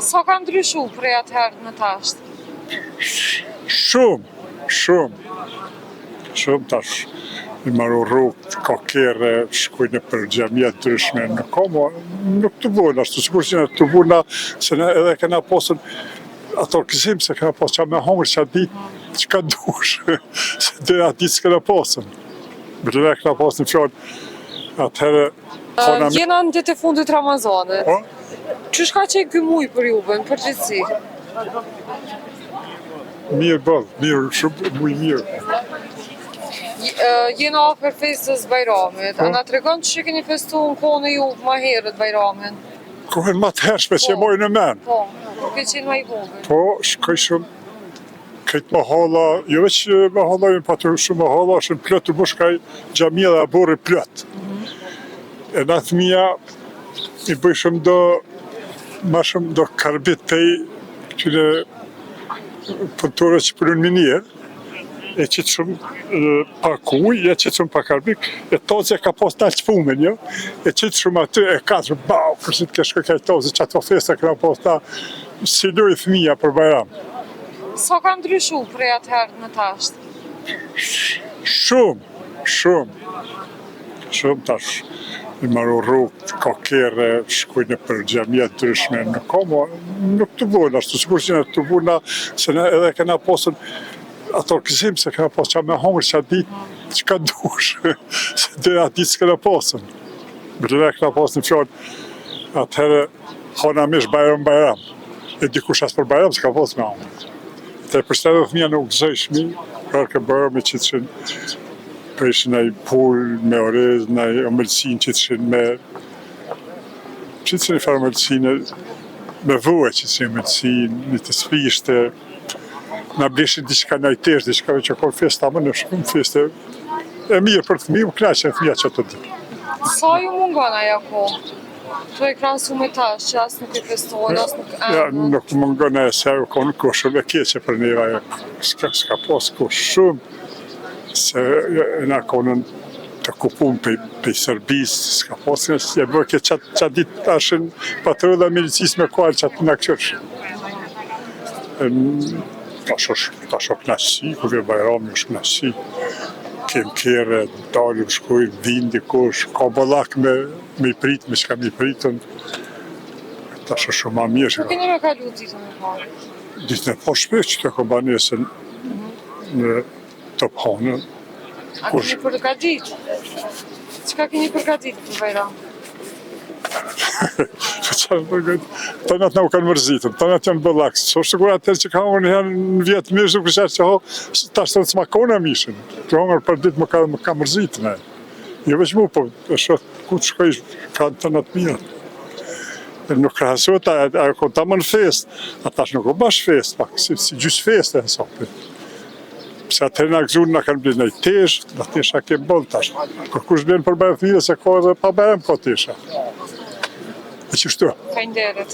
Sa ka ndryshu prej atëherë në tash? Shumë tash. I marru rrugë, ka kere, shkujnë për gjamia ndryshme, nuk të vojnë ashtu, sikur që të vojnë, se edhe kena posën, ato këzim se kena posë qa me hongër që a ditë që ka dush, se dhe a ditë s'kena posën. Bërëve kena posën fjallë, atëherë... Jena në ditë e fundit Ramazanit. Qysh ka qenë ky muj për juve, në përgjithësi? Mirë bëllë, shumë muj mirë. Jena afër festës Bajramit, a na tregon që keni festu në kohën e ju ma herët Bajramin? Kohën ma të hershme që e mojnë në men. Po, nuk e qenë ma i vogël. Po, shkoj shumë, këtë mahalla, jo veç mahallajnë, pa të shumë mahalla, shumë plët të bushkaj gjamia dhe aborë plët. E në atë mija, i bëj shumë ma shumë do karbit pej këtyre punëtore që përën minirë, e qitë shumë pa kuj, e qitë shumë pa karbik, e tozi e ka pos talë që fumen, jo? E qitë shumë aty, e katër, bau, kërsi të keshkoj kaj tozi, që ato festa këna pos ta, si loj thmija për Bajram. Sa ka ndryshu prej atëherë në tash? Shumë tash. I marru rrugë, ka kere, shkujnë për gjamia ndryshme, nuk të vojnë ashtu, sikur që të vojnë, se edhe kena posën, ato këzim se kena posë qa me hongër që a ditë që ka dush, se dhe a ditë s'kena posën. Bërëve kena posën në fjallë, atëherë, hona mish Bajram, e dikush asë për Bajram s'ka posë me hongër. Te për shtetë dhe nuk gëzëshmi, kërë ke Bajrami që të shenë, për ishë në i pull, me orez, në i omëllësin që të shenë me... që të shenë i farë omëllësinë, me vëve që të shenë omëllësin, një të spishte, në bleshin diçka në i tesh, diçka që ka festa, më në shumë feste, e mirë për të mi, u knaqë e fëmija që të dhe. Sa ju mungon aja ko? Tu e krasu me tash, që asë nuk i festojnë, asë nuk endë? Ja, nuk mungon e se u konë ko shumë e keqe për neva, s'ka posë ko shumë, se na konën të kupun për Serbis, s'ka posë, e bërë ke qatë ditë ashen patrullo dhe milicis me kualë që atë në këqërshë. Ta shok knaqësi, ku vje Bajrami është knaqësi, kem kere, dalim, shkojnë, vinë dikush, ka bëllak me i pritë, me që kam i pritën, ta shok shumë ma mirë. Ku keni me kalu ditën e parë? Ditën e parë shpesh që të kobanesën në top honën. A keni përgadit? Qëka keni përgadit për Bajram? Tanat në u kanë mërzitëm, tanat janë bëllakës. Që është kur atër që ka hongër në vjetë mishë, nuk është që ho, ta është të nësë makona mishën. Të hongër për ditë më ka mërzitëm. Jo veç mu, po, është ku të shkoj, ka tanat mirë. Nuk krahësot, a ko ta më në fest, ata është nuk o bash fest, pak, si gjysë fest e nësopi. Pse atëherë nga gëzunë nga kanë blinë në i tesh, në tesha kemë bëllë tash. Kër kush blenë për Bajram se ka edhe pa Bajram ka tesha. E qështu? Fajnderit.